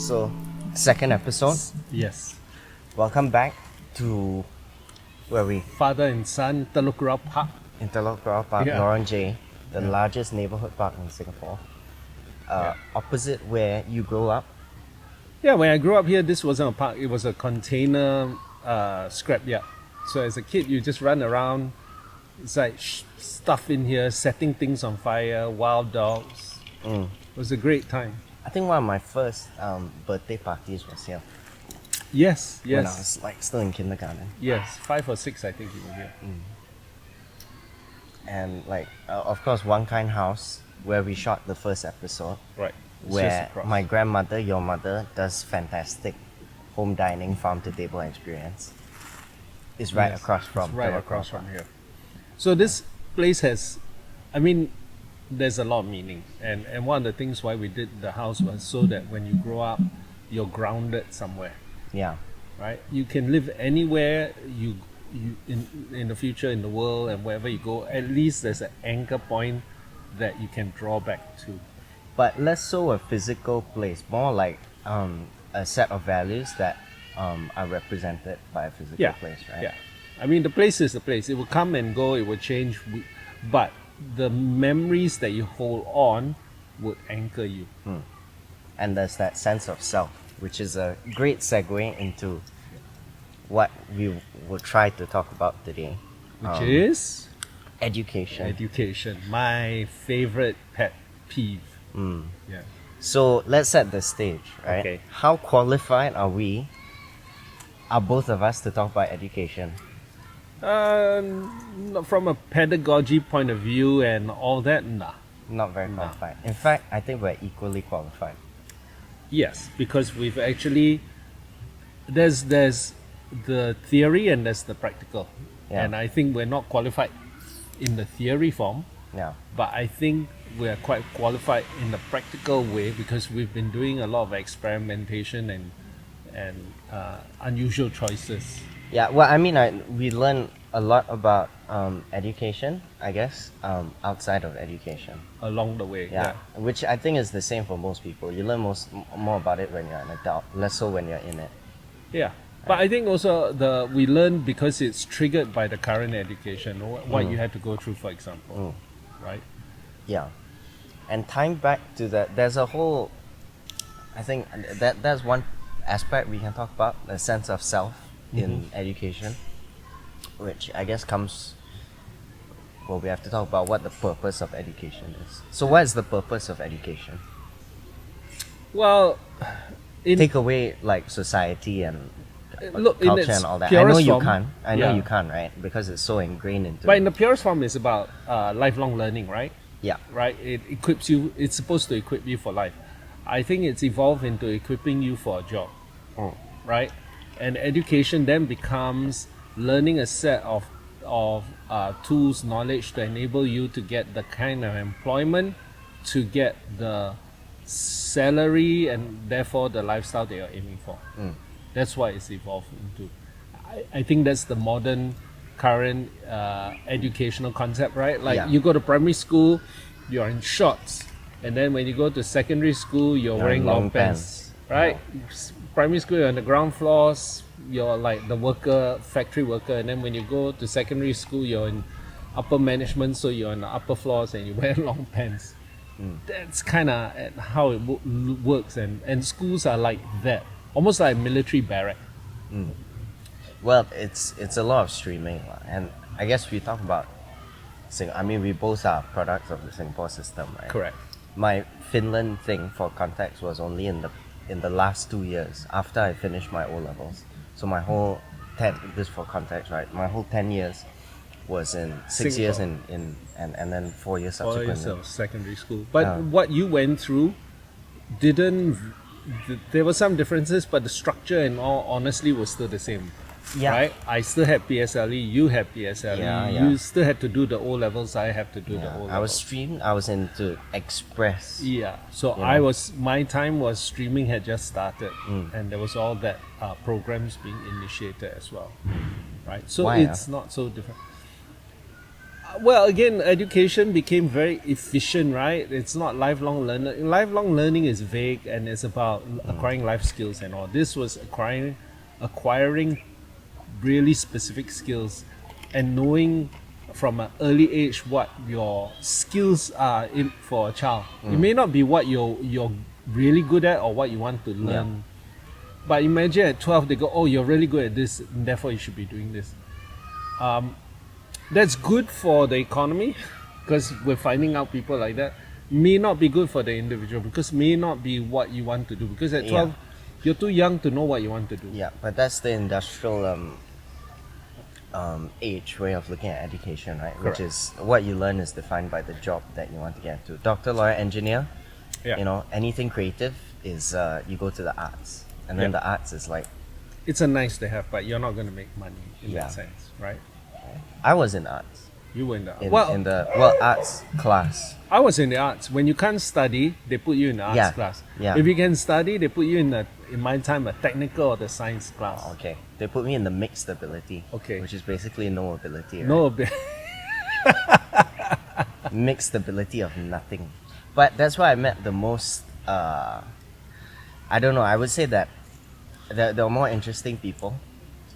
So, second episode. Yes. Welcome back to where we Father and son, Telok Kurau Park. in Telok Kurau Park, Yeah. Lorong J, the largest neighborhood park in Singapore. Opposite where you grew up. Yeah, when I grew up here, this wasn't a park. It was a container scrapyard. So as a kid, you just run around. It's like stuff in here, setting things on fire, wild dogs. It was a great time. I think one of my first birthday parties was here Yes, when I yes, was like still in kindergarten. yes. 5 or 6, I think you were here. And like, of course, One Kind House, where we shot the first episode, Right. It's just where across. my grandmother, your mother, does fantastic home dining, farm to table experience. It's right Yes, across from it's right Telok across Kurau from here. So this place has, I mean, there's a lot of meaning, and one of the things why we did the house was so that when you grow up, you're grounded somewhere, Yeah. right? You can live anywhere you in the future in the world, and wherever you go, at least there's an anchor point that you can draw back to. But less so a physical place, more like a set of values that are represented by a physical place, right? Yeah. I mean, the place is the place. It will come and go. It will change, but the memories that you hold on would anchor you. And there's that sense of self, which is a great segue into what we will try to talk about today. Which is Education. education, my favorite pet peeve. Yeah. So let's set the stage, right? Okay. How qualified are both of us to talk about education? From a pedagogy point of view and all that, nah. Not very qualified. In fact, I think we're equally qualified. Yes, because we've actually there's the theory and there's the practical, Yeah. and I think we're not qualified in the theory form, Yeah. but I think we're quite qualified in the practical way because we've been doing a lot of experimentation and unusual choices. Yeah, well, I mean, we learn a lot about education, I guess, outside of education. Along the way. Yeah, which I think is the same for most people. You learn more about it when you're an adult, less so when you're in it. Yeah. But I think also we learn because it's triggered by the current education, what you had to go through, for example, right? Yeah, and tying back to that, there's a whole. I think that's one aspect we can talk about, the sense of self in education, which I guess comes. Well, we have to talk about what the purpose of education is. So, what is the purpose of education? Well, Take away like society and look, in culture its and all that. I know purest you form, can't. I know yeah. you can't, right? Because it's so ingrained into. But in the purest form, it's about lifelong learning, right? Yeah. Right. It equips you. It's supposed to equip you for life. I think it's evolved into equipping you for a job, right? And education then becomes learning a set of tools, knowledge to enable you to get the kind of employment, to get the salary, and therefore the lifestyle that you're aiming for. That's what it's evolved into. I think that's the modern, current educational concept, right? Like you go to primary school, you're in shorts, and then when you go to secondary school, you're wearing long pants, right? Primary school, you're on the ground floors, you're like the factory worker, and then when you go to secondary school, you're in upper management, so you're on the upper floors and you wear long pants. That's kind of how it works, and schools are like that, almost like military barrack. Well, it's a lot of streaming, and I guess we talk about. I mean, we both are products of the Singapore system, right? Correct. My Finland thing, for context, was only in the last 2 years after I finished my O levels. So my whole this for context, right? My whole 10 years was in 6 years in and then 4 years Or subsequently. yourself, secondary school. But what you went through there were some differences, but the structure and all honestly was still the same. Yeah. Right? I still had PSLE, you had PSLE, Yeah. you still had to do the O levels, I have to do the O levels. I was streamed. I was into Express. Yeah, so my time was streaming had just started, and there was all that programs being initiated as well, right? So Why, it's not so different. Well, again, education became very efficient, right? It's not lifelong learning. Lifelong learning is vague and it's about acquiring life skills and all. This was acquiring really specific skills and knowing from an early age what your skills are in for a child. It may not be what you're really good at or what you want to learn. But imagine at 12 they go, oh, you're really good at this, and therefore you should be doing this. That's good for the economy because we're finding out people like that. May not be good for the individual because may not be what you want to do, because at 12 you're too young to know what you want to do. Yeah, but that's the industrial age way of looking at education, right? Correct. Which is what you learn is defined by the job that you want to get into. Doctor, lawyer, engineer, Yeah. you know, anything creative is you go to the arts. And then the arts is like, It's a nice to have, but you're not going to make money in Yeah. that sense, right? I was in arts. You were in the In the arts class. I was in the arts. When you can't study, they put you in the arts Yeah, class. yeah. If you can study, they put you in my time, a technical or the science class. Okay. They put me in the mixed ability. Okay. Which is basically no ability. Right? No, Mixed ability of nothing. But that's why I met the most I don't know, I would say that there were more interesting people,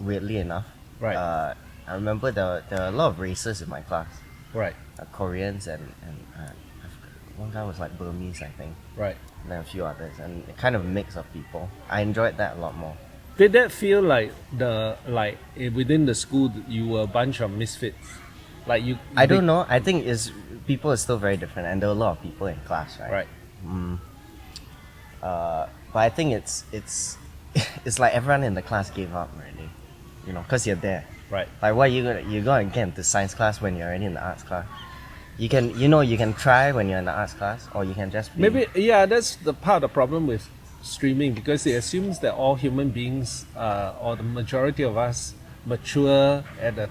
weirdly enough. Right. I remember there were a lot of races in my class. right, Koreans and one guy was like Burmese, I think. right. And then a few others, and a kind of mix of people. I enjoyed that a lot more. Did that feel like within the school you were a bunch of misfits? Like you? I don't know. I think people are still very different, and there were a lot of people in class, right? Right. But I think it's it's like everyone in the class gave up already, you know, because you're there. Right. Like, why you gonna get into science class when you're already in the arts class? You can try when you're in the arts class, or you can just be, Maybe that's the part of the problem with streaming, because it assumes that all human beings, or the majority of us, mature at a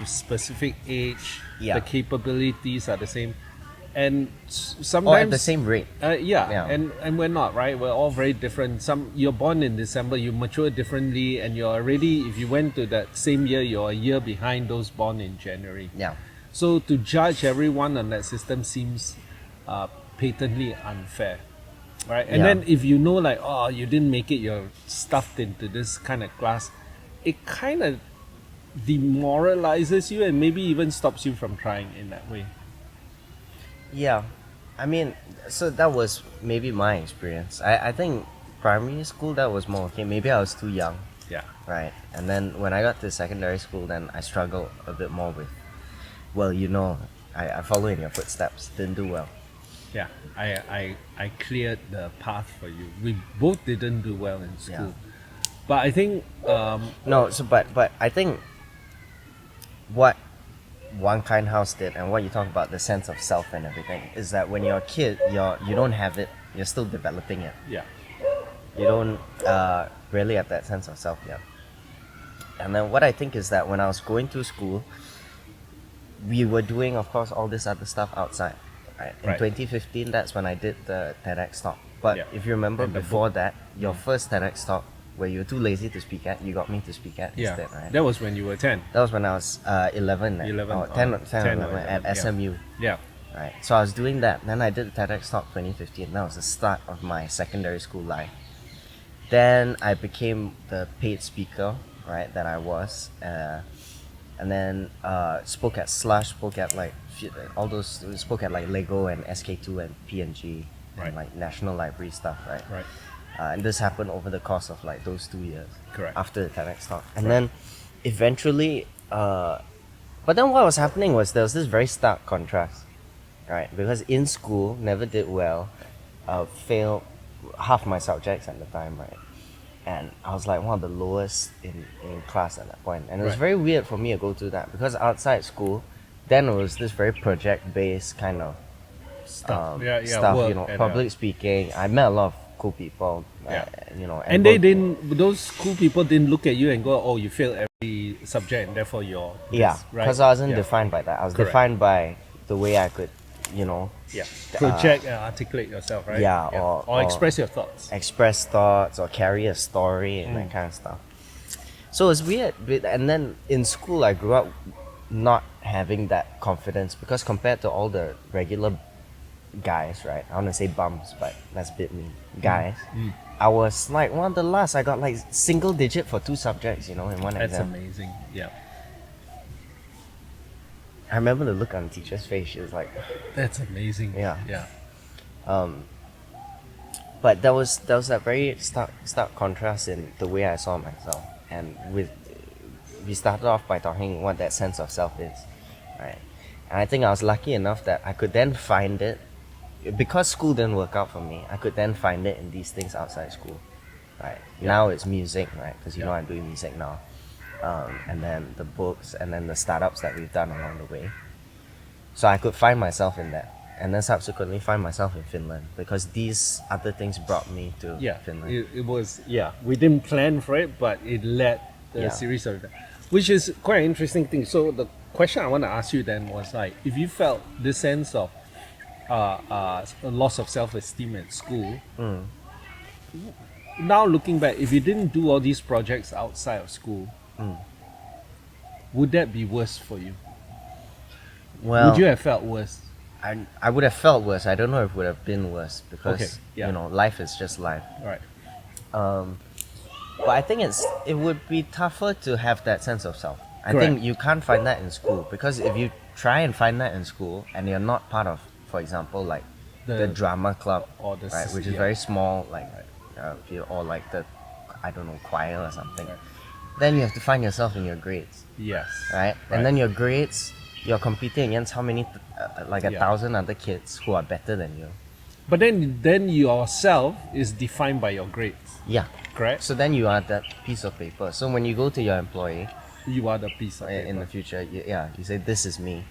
specific age. Yeah. The capabilities are the same, and sometimes or at the same rate. Yeah. And we're not, right? We're all very different. You're born in December, you mature differently, and you're already, if you went to that same year, you're a year behind those born in January. Yeah. So to judge everyone on that system seems patently unfair, right? And Yeah. then if you know, like, oh, you didn't make it, you're stuffed into this kind of class, it kind of demoralizes you and maybe even stops you from trying in that way. Yeah, I mean, so that was maybe my experience. I think primary school that was more okay. Maybe I was too young, Yeah. right? And then when I got to secondary school, then I struggled a bit more with, well, you know, I follow in your footsteps. Didn't do well. Yeah, I cleared the path for you. We both didn't do well in school. But I think No, so but I think what One Kind House did, and what you talk about, the sense of self and everything, is that when you're a kid, you don't have it. You're still developing it. yeah. You don't really have that sense of self yet. And then what I think is that when I was going to school, we were doing, of course, all this other stuff outside. Right? In Right. 2015, that's when I did the TEDx talk. But Yeah. if you remember And the before that, your first TEDx talk, where you were too lazy to speak at, you got me to speak at Yeah. instead, right? That was when you were 10. That was when I was 11, 11 or or 10, 10 or 11 at 11, yeah. SMU. Yeah. Right. So I was doing that. Then I did the TEDx talk 2015. That was the start of my secondary school life. Then I became the paid speaker, right, that I was. And then spoke at Slush, spoke at like all those, spoke at like Lego and SK2 and PNG Right. and like National Library stuff, right? Right. And this happened over the course of like those 2 years. Correct. After the TEDx talk. And then eventually, but then what was happening was there was this very stark contrast, right? Because in school, never did well, failed half my subjects at the time, right? And I was like one of the lowest in class at that point. And it was Right. very weird for me to go through that because outside school, then it was this very project-based kind of Stuff. stuff, work you know, and, public speaking. I met a lot of cool people, Yeah. you know. And they didn't, those cool people didn't look at you and go, oh, you failed every subject and therefore you're this, Yeah, right? because I wasn't Yeah. defined by that. I was Correct. defined by the way I could, you know, Yeah. Project and articulate yourself, right? yeah, Or express your thoughts. express thoughts or carry a story and that kind of stuff. So it's weird. And then in school, I grew up not having that confidence, because compared to all the regular guys, right? I want to say bums, but that's a bit mean. Guys, I was like one of the last. I got like single digit for 2 subjects, in one That's exam. amazing. Yeah. I remember the look on the teacher's face. She was like, That's amazing. Yeah. Yeah. but there was that very stark contrast in the way I saw myself, and we started off by talking what that sense of self is, right? And I think I was lucky enough that I could then find it, because school didn't work out for me. I could then find it in these things outside school, right? Now it's music, right? Because I'm doing music now, and then the books, and then the startups that we've done along the way. So I could find myself in that, and then subsequently find myself in Finland, because these other things brought me to Finland. It was, we didn't plan for it, but it led to a series of events, which is quite an interesting thing. So the question I want to ask you then was like, if you felt this sense of a loss of self-esteem at school, now looking back, if you didn't do all these projects outside of school, would that be worse for you? Well, would you have felt worse? I would have felt worse. I don't know if it would have been worse, because life is just life. Right. But I think it would be tougher to have that sense of self. I Correct. think you can't find that in school, because if you try and find that in school and you're not part of, for example, like the drama club, or the right, which is very small, like or like the, I don't know, choir or something, then you have to find yourself in your grades, Yes. right? And then your grades, you're competing against how many, like 1,000 other kids who are better than you. But then yourself is defined by your grades, Yeah. correct? So then you are that piece of paper. So when you go to your employee You are the piece of in paper. the future, you say, this is me.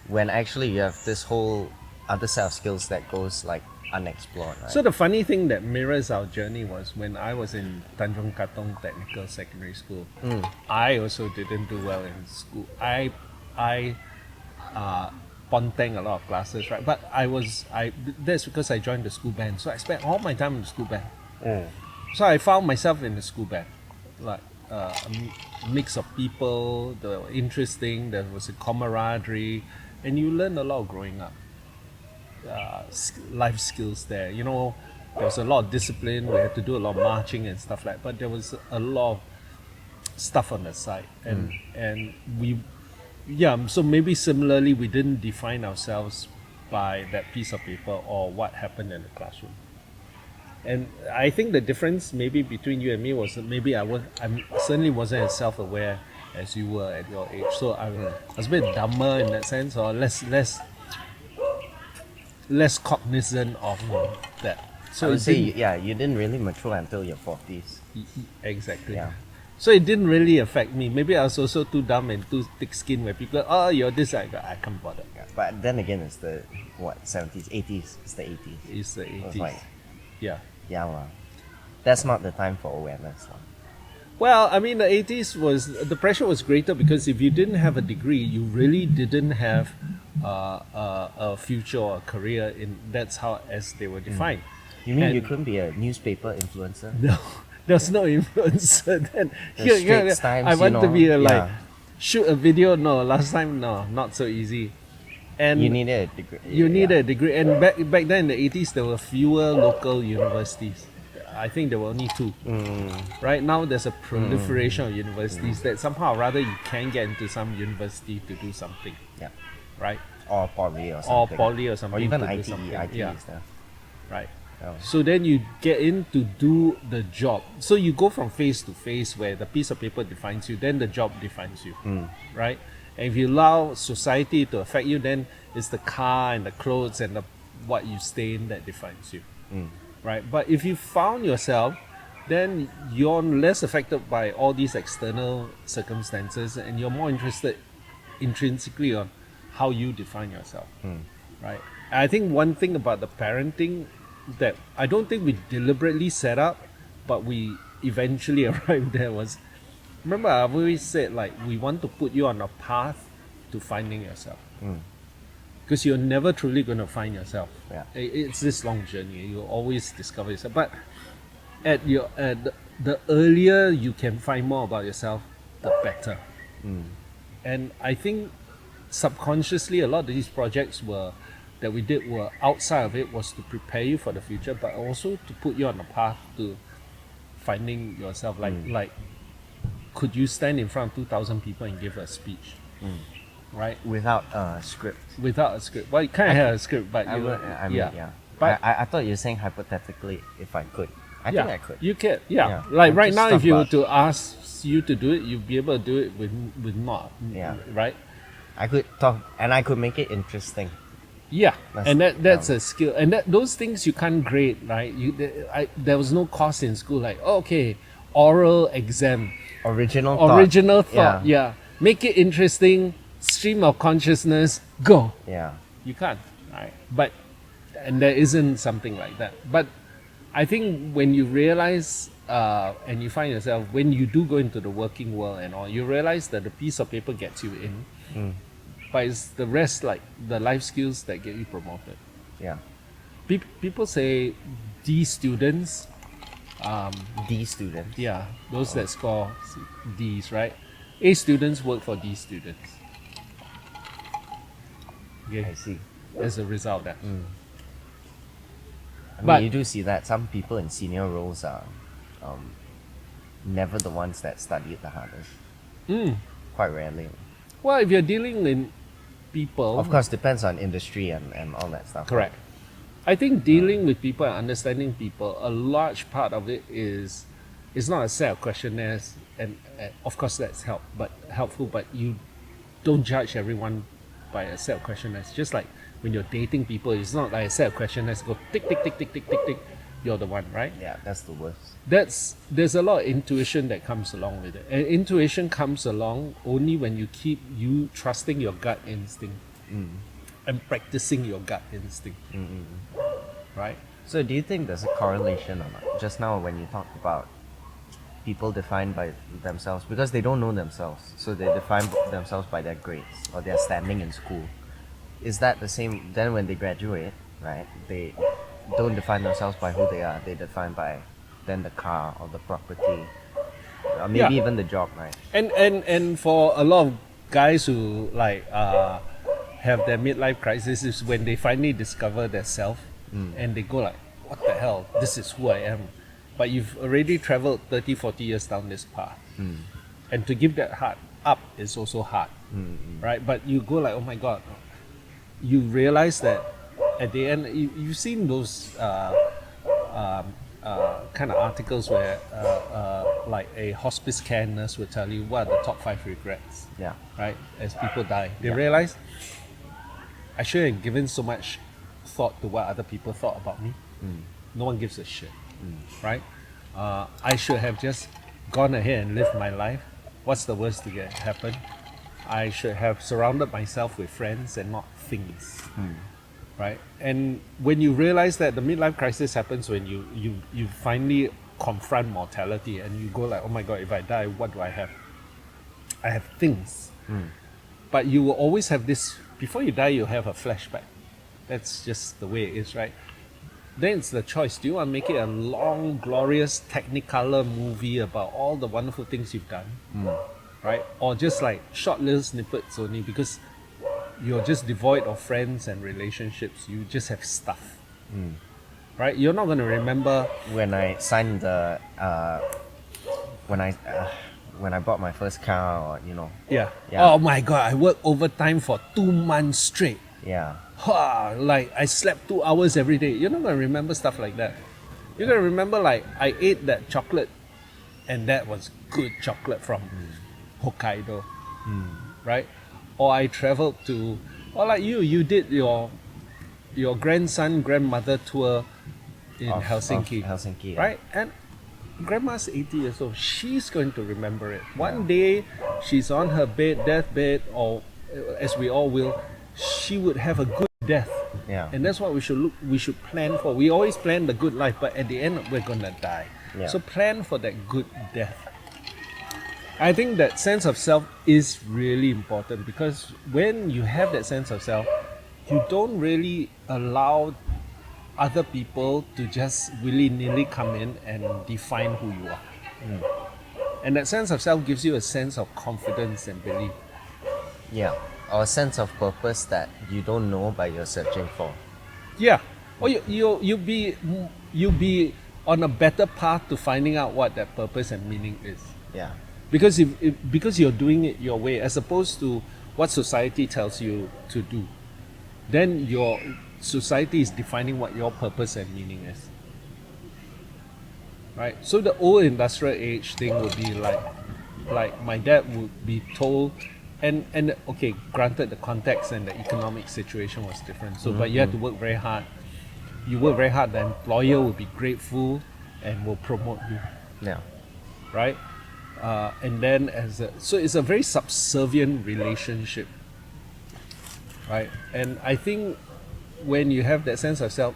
When actually you have this whole other set of skills that goes like unexplored, right? So the funny thing that mirrors our journey was when I was in Tanjong Katong Technical Secondary School. I also didn't do well in school. I ponteng a lot of classes, right? But that's because I joined the school band. So I spent all my time in the school band. So I found myself in the school band, like a mix of people. They were interesting. There was a camaraderie, and you learn a lot growing up. Life skills there. There was a lot of discipline. We had to do a lot of marching and stuff like that. But there was a lot of stuff on the side, and we, so maybe similarly we didn't define ourselves by that piece of paper or what happened in the classroom. And I think the difference maybe between you and me was that maybe I certainly wasn't as self-aware as you were at your age. So I was a bit dumber in that sense, or less cognizant of that. So I would say, you didn't really mature until your 40s. Exactly. Yeah. So it didn't really affect me. Maybe I was also too dumb and too thick-skinned where people, you're this, I can't bother. But then again, it's the 70s, 80s. It's the 80s. It's the 80s. It's like, yeah. That's not the time for awareness. Well, I mean, the 80s the pressure was greater because if you didn't have a degree, you really didn't have a future or a career that's how as they were defined. You mean you couldn't be a newspaper influencer? No, there's no influencer then. The Straits Times, I want to be shoot a video. No, last time, no, not so easy. And you needed a degree. You needed a degree, and back then in the 80s, there were fewer local universities. I think there were only 2. Right now, there's a proliferation of universities that somehow or rather you can get into some university to do something. Yeah. Right? Or poly or something. Or even to do ITE, something. ITE stuff. Right. Oh. So then you get in to do the job. So you go from phase to phase where the piece of paper defines you, then the job defines you. Right? And if you allow society to affect you, then it's the car and the clothes and what you stay in that defines you. Right? But if you found yourself, then you're less affected by all these external circumstances and you're more interested intrinsically on how you define yourself. Right? I think one thing about the parenting that I don't think we deliberately set up, but we eventually arrived there was, remember I've always said we want to put you on a path to finding yourself. Because you're never truly going to find yourself. Yeah. It's this long journey. You'll always discover yourself. But at the earlier you can find more about yourself, the better. And I think subconsciously, a lot of these projects that we did were outside of it was to prepare you for the future, but also to put you on a path to finding yourself. Like, could you stand in front of 2,000 people and give a speech? Right? Without a script. Without a script. Well, you can't have a script, but yeah. But I thought you were saying hypothetically if I could. I think I could. You can, Yeah. Like I'll right just now, talk if you were about- to ask you to do it, you'd be able to do it with not. Yeah. Right? I could talk and I could make it interesting. Yeah, That's- and that's a skill, and those things you can't grade, right? There was no course in school like, oh, okay, oral exam, Original thought, yeah. Make it interesting, stream of consciousness, go. Yeah. You can't, right? But and there isn't something like that. But I think when you realize and you find yourself when you do go into the working world and all, you realize that the piece of paper gets you in. But it's the rest, like the life skills that get you promoted. Yeah. People say D students, D students. yeah, those that score Ds, right? A students work for D students. Okay, I see. as a result of that. I mean, But- you do see that some people in senior roles are never the ones that studied the hardest. Quite rarely. Well, if you're dealing with people, Of course, depends on industry and all that stuff. correct. I think dealing with people and understanding people, a large part of it is it's not a set of questionnaires, and of course that's helpful. But you don't judge everyone by a set of questionnaires. Just like when you're dating people, it's not like a set of questionnaires. Go tick tick tick tick tick tick tick. You're the one, right? Yeah, that's the worst. There's a lot of intuition that comes along with it, and intuition comes along only when you keep trusting your gut instinct and practicing your gut instinct, right? So, do you think there's a correlation or not? Just now, when you talked about people defined by themselves because they don't know themselves, so they define themselves by their grades or their standing in school. Is that the same? Then, when they graduate, right? They don't define themselves by who they are. They define by then the car or the property, or maybe Yeah. even the job, right? And for a lot of guys who like have their midlife crisis is when they finally discover their self and they go like, what the hell, this is who I am. But you've already traveled 30, 40 years down this path, and to give that heart up is also hard, right? But you go like, oh my god, you realize that at the end you've seen those kind of articles where like a hospice care nurse will tell you what are the top 5 regrets, Yeah. right? As people die, they Yeah. realize I shouldn't have given so much thought to what other people thought about me. No one gives a shit, right? I should have just gone ahead and lived my life. What's the worst to happen? I should have surrounded myself with friends and not things, right? And when you realize that the midlife crisis happens when you finally confront mortality and you go like, oh my god, if I die, what do I have? I have things. But you will always have this, before you die, you'll have a flashback. That's just the way it is, right? Then it's the choice. Do you want to make it a long, glorious, technicolor movie about all the wonderful things you've done? Right? Or just like short little snippets only because you're just devoid of friends and relationships. You just have stuff. Right? You're not going to remember. When I signed the when I bought my first car, or Yeah. Yeah. Oh my god, I worked overtime for 2 months straight. yeah, Like I slept 2 hours every day. You're not going to remember stuff like that. You're going to remember like I ate that chocolate and that was good chocolate from Hokkaido. Right? Or I traveled to, or like you did your grandson, grandmother tour in Of Helsinki. Helsinki, yeah. Right? And grandma's 80 years old. She's going to remember it. One day she's on her deathbed, or as we all will, she would have a good death. Yeah. And that's what we should plan for. We always plan the good life, but at the end we're gonna die. Yeah. So plan for that good death. I think that sense of self is really important because when you have that sense of self, you don't really allow other people to just willy-nilly come in and define who you are. And that sense of self gives you a sense of confidence and belief. Yeah. or a sense of purpose that you don't know but you're searching for. Yeah. Or you'll be on a better path to finding out what that purpose and meaning is. Yeah. Because because you're doing it your way as opposed to what society tells you to do. Then your society is defining what your purpose and meaning is. Right? So the old industrial age thing would be like my dad would be told and okay, granted the context and the economic situation was different. So but you had to work very hard. You work very hard, the employer will be grateful and will promote you. Yeah. Right? And then so it's a very subservient relationship. Right? And I think when you have that sense of self,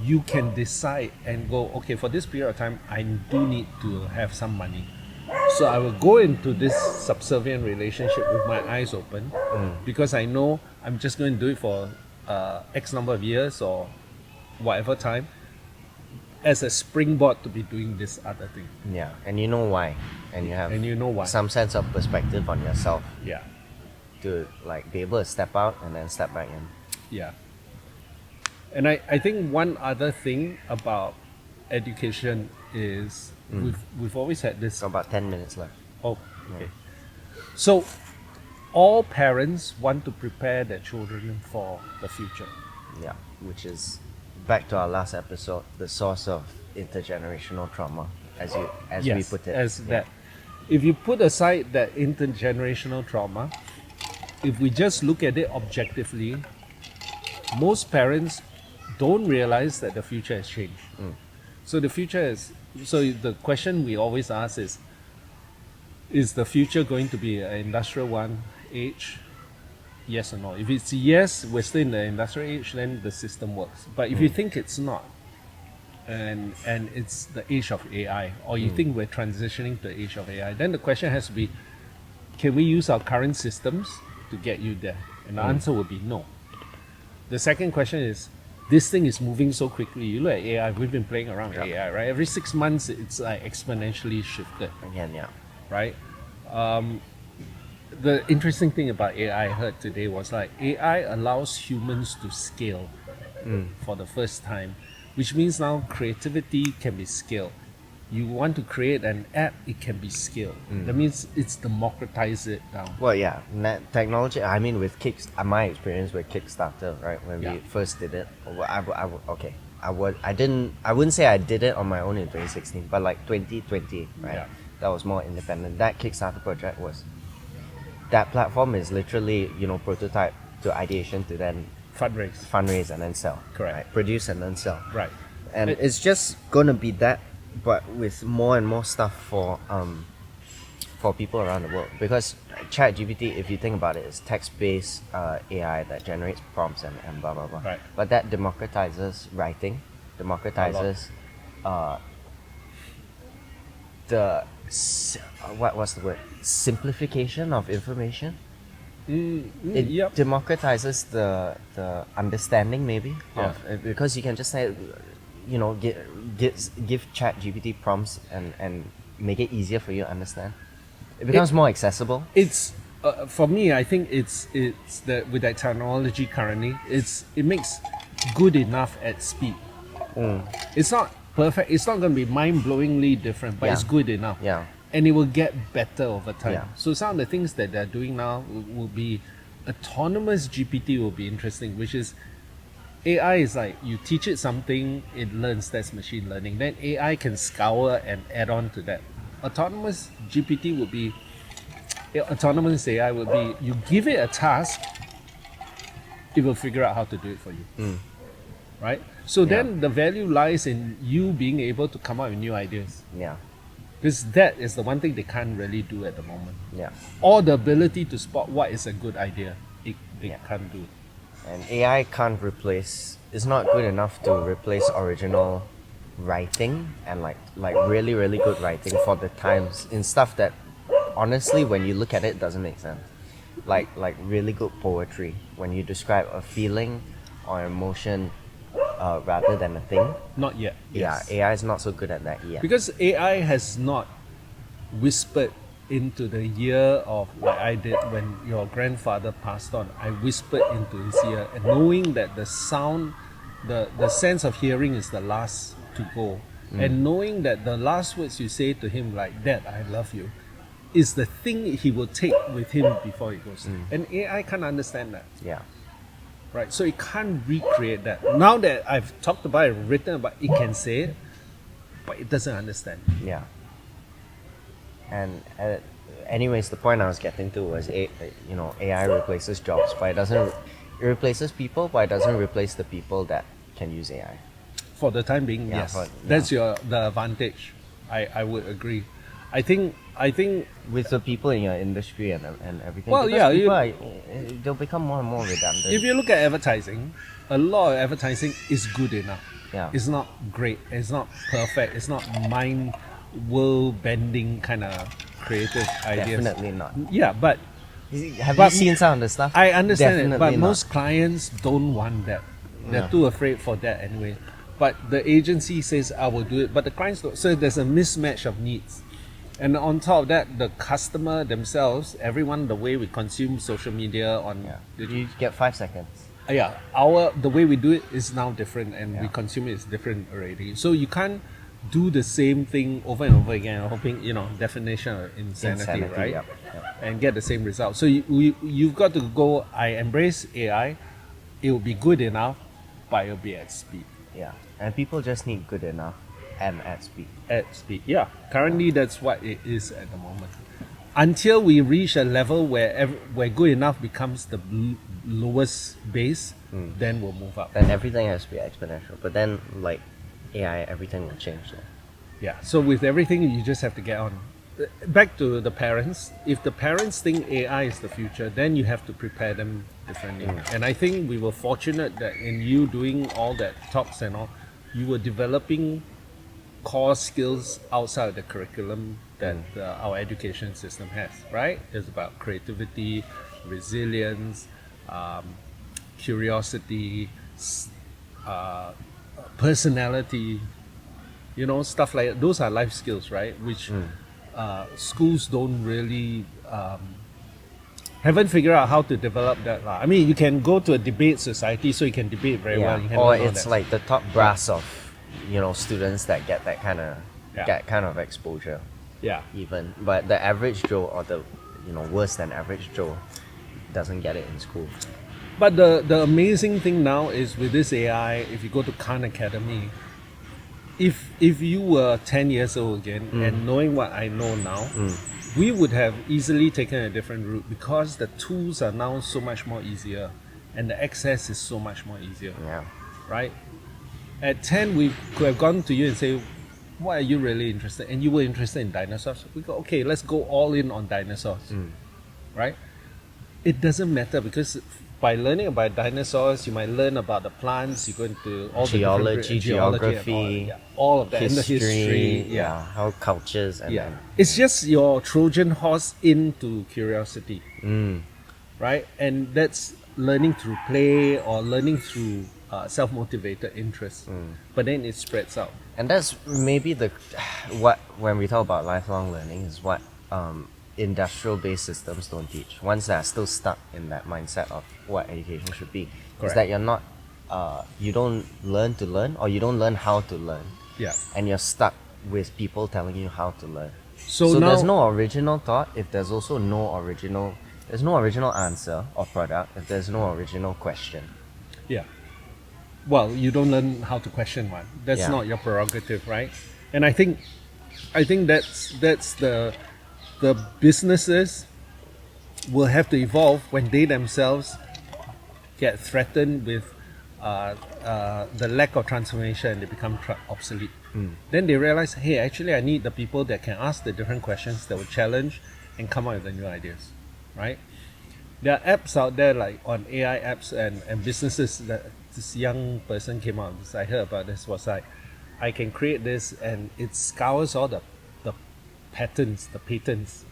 you can decide and go, okay, for this period of time, I do need to have some money. So I will go into this subservient relationship with my eyes open because I know I'm just going to do it for X number of years or whatever time as a springboard to be doing this other thing. Yeah, and you know why, and you have why. some sense of perspective on yourself Yeah, to like be able to step out and then step back in. yeah. And I think one other thing about education is we've always had this. So about 10 minutes left. Oh, okay. So all parents want to prepare their children for the future. Yeah, which is back to our last episode, the source of intergenerational trauma, as we put it. As that. If you put aside that intergenerational trauma, if we just look at it objectively, most parents don't realize that the future has changed. So the future is. So the question we always ask is the future going to be an industrial one age? Yes or no? If it's yes, we're still in the industrial age, then the system works. But if you think it's not, and it's the age of AI, or you think we're transitioning to the age of AI, then the question has to be, can we use our current systems to get you there? And the answer would be no. The second question is, this thing is moving so quickly. You look at AI, we've been playing around with AI, right? Every 6 months, it's like exponentially shifted. Again, yeah. Right? The interesting thing about AI I heard today was like AI allows humans to scale for the first time, which means now creativity can be scaled. You want to create an app, it can be scaled. That means it's democratized it down. Well, yeah, technology. I mean, with my experience with Kickstarter, right? When we first did it, I wouldn't say I did it on my own in 2016, but like 2020, right? Yeah. That was more independent. That Kickstarter project that platform is literally, prototype to ideation to then fundraise and then sell. Correct. Right? Produce and then sell. Right. And it's just gonna be that, but with more and more stuff for people around the world. Because ChatGPT, if you think about it, is text-based AI that generates prompts and blah blah blah. Right. But that democratizes writing, democratizes what's the word? Simplification of information. It democratizes the understanding maybe because you can just say, give ChatGPT prompts and make it easier for you to understand. It becomes more accessible. It's for me. I think it's that with that technology currently, it makes good enough at speed. It's not perfect. It's not going to be mind-blowingly different, but it's good enough. Yeah. And it will get better over time. Yeah. So some of the things that they're doing now will be autonomous GPT will be interesting, which is AI is like you teach it something, it learns. That's machine learning. Then AI can scour and add on to that. Autonomous AI would be you give it a task, it will figure out how to do it for you. Right? So then the value lies in you being able to come up with new ideas. Yeah. Because that is the one thing they can't really do at the moment. Yeah. Or the ability to spot what is a good idea. They can't do. And AI can't replace. It's not good enough to replace original writing and like really really good writing for the times in stuff that honestly when you look at it doesn't make sense. Like really good poetry when you describe a feeling or emotion rather than a thing. Not yet. Yeah, AI is not so good at that yet. Because AI has not whispered into the ear of, like I did when your grandfather passed on. I whispered into his ear, and knowing that the sound, the sense of hearing is the last to go, and knowing that the last words you say to him, like, "Dad, I love you," is the thing he will take with him before he goes. And AI can't understand that. Yeah. Right, so it can't recreate that. Now that I've talked about it, written about it, can say it, but it doesn't understand. Yeah. And anyways, the point I was getting to was, AI replaces jobs, but it replaces people, but it doesn't replace the people that can use AI. For the time being, Yeah, yes, that's the advantage. I would agree. I think With the people in your industry and everything. Well, because yeah, people they'll become more and more redundant. if you look at advertising, a lot of advertising is good enough. Yeah. It's not great. It's not perfect. It's not mind world bending kind of creative ideas. Definitely not. Yeah, but Have But you seen some of the stuff? I understand it, but Definitely not. most clients don't want that. They're Yeah. too afraid for that anyway. But the agency says I will do it, but the clients don't. So there's a mismatch of needs. And on top of that, the customer themselves, everyone, the way we consume social media on You get 5 seconds. the way we do it is now different, and we Yeah. consume it is different already. So you can't do the same thing over and over again, hoping, definition of insanity, right? Yep. And get the same result. So you've got to go, I embrace AI, it will be good enough, but it will be at speed. Yeah. And people just need good enough and at speed. At speed, yeah. Currently, that's what it is at the moment. Until we reach a level where good enough becomes the lowest base, then we'll move up. Then everything has to be exponential. But then, like AI, everything will change. So. Yeah. So with everything, you just have to get on. Back to the parents. If the parents think AI is the future, then you have to prepare them differently. And I think we were fortunate that in you doing all that talks and all, you were developing core skills outside of the curriculum that our education system has. Right? It's about creativity, resilience, curiosity, personality, stuff like that. Those are life skills, right? Which schools don't really haven't figured out how to develop that. I mean, you can go to a debate society, so you can debate very well. You can Or learn all it's that. like the top brass of students that get that kind of exposure. Yeah. Even, but the average Joe, or the worse than average Joe, doesn't get it in school. But the amazing thing now is with this AI, if you go to Khan Academy, if you were 10 years old again and knowing what I know now, we would have easily taken a different route, because the tools are now so much more easier and the access is so much more easier, Yeah. right? At 10, we could have gone to you and say, what are you really interested in? And you were interested in dinosaurs. We go, okay, let's go all in on dinosaurs, right? It doesn't matter, because by learning about dinosaurs, you might learn about the plants. You go into all Geology, the geography, all of that, and the history, history, how cultures and yeah. It's just your Trojan horse into curiosity, right? And that's learning through play or learning through self-motivated interest. But then it spreads out. And that's maybe what when we talk about lifelong learning is what industrial-based systems don't teach. Ones that are still stuck in that mindset of what education should be, is Correct. that you're not, you don't learn to learn, or you don't learn how to learn, Yeah. and you're stuck with people telling you how to learn. So now, there's no original thought if there's also there's no original answer or product if there's no original question. yeah. Well, you don't learn how to question one. That's Yeah. not your prerogative, right? And I think that's the businesses will have to evolve when they themselves get threatened with the lack of transformation. They become obsolete. Then they realize, hey, actually, I need the people that can ask the different questions, that will challenge and come up with the new ideas, right? There are apps out there, like on AI apps and businesses, that this young person came out. I heard about this, was like, I can create this and it scours all the patterns,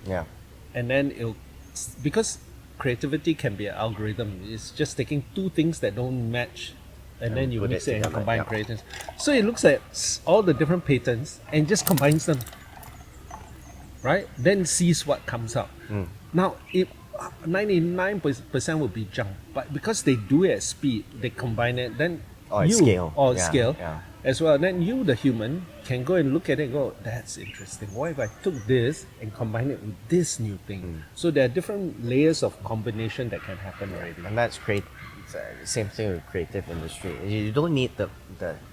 Yeah. and then it'll, because creativity can be an algorithm. It's just taking two things that don't match, and then you put mix it it and together, combine yeah. creations. So it looks at all the different patterns and just combines them. right? Then sees what comes out. Now, if 99% will be junk, but because they do it at speed, they combine it, then Or you, scale. or Yeah, scale yeah. as well. Then you, the human, can go and look at it and go, that's interesting. What if I took this and combine it with this new thing? So there are different layers of combination that can happen already. And that's great. Same thing with creative industry. You don't need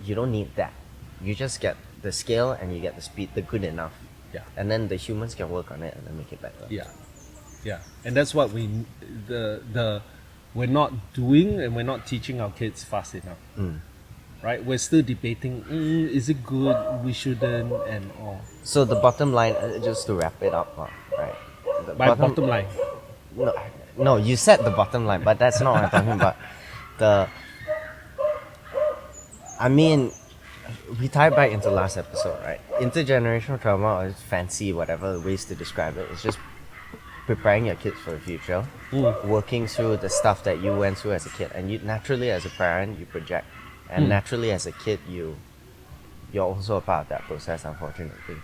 you don't need that. You just get the scale and you get the speed, the good enough. Yeah. And then the humans can work on it and then make it better. Yeah, and that's what we're not doing, and we're not teaching our kids fast enough. Right? We're still debating. Is it good? We shouldn't, and all. So the bottom line, just to wrap it up, right? The By bottom line. No, you said the bottom line, but that's not what I'm talking about. I mean, we tie back into last episode, right? Intergenerational trauma, or fancy whatever ways to describe it, it's just preparing your kids for the future, working through the stuff that you went through as a kid, and you naturally as a parent you project, and naturally as a kid you're also a part of that process, unfortunately,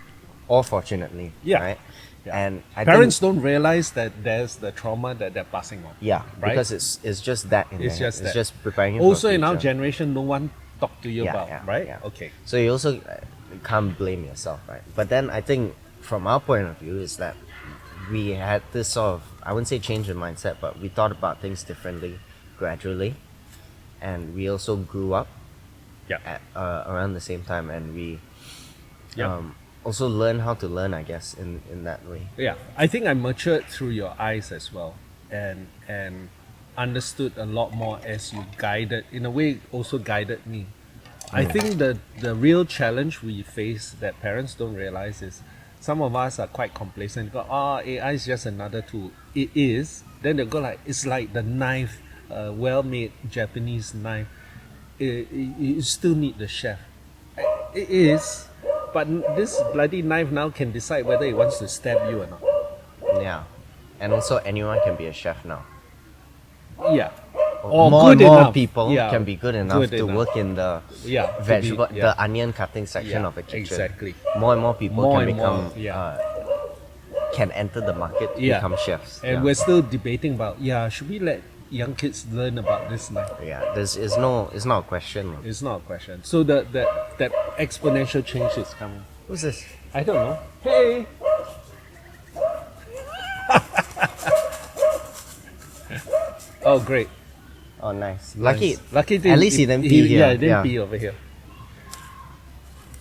or fortunately, right? Yeah. And Parents don't realize that there's the trauma that they're passing on. Yeah, right? because it's just that in It's there. just It's that. just preparing you Also for the in our future. generation, no one talked to you about, right? Yeah. Okay. So you also can't blame yourself, right? But then I think from our point of view is that we had this sort of, I wouldn't say change in mindset, but we thought about things differently gradually, and we also grew up at around the same time, and we also learn how to learn, I guess, in that way. Yeah, I think I matured through your eyes as well, and understood a lot more as you guided, in a way, also guided me. I think the real challenge we face that parents don't realize is some of us are quite complacent. Go, AI is just another tool. It is. Then they go like, it's like the knife, well-made Japanese knife. You still need the chef. It is. But this bloody knife now can decide whether it wants to stab you or not. Yeah, and also anyone can be a chef now. Yeah. More and good more enough. people Yeah, can be good enough to enough. work in the Yeah, to be- vegetable, yeah. the onion cutting section Yeah, of a kitchen. exactly. More and more people More can and become more, can enter the market to Yeah. become chefs. And we're still debating about, should we let young kids learn about this knife? It's not a question. It's not a question. So that exponential change is coming. Who's this? I don't know. Hey! Oh, great. Oh, nice. Lucky. Nice. Lucky At least he didn't pee here. Yeah, he didn't pee over here.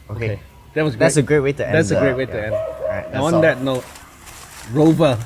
Okay. That was great. That's a great way to end. That's a great way to end. Alright, And that's on all. that note, Rover,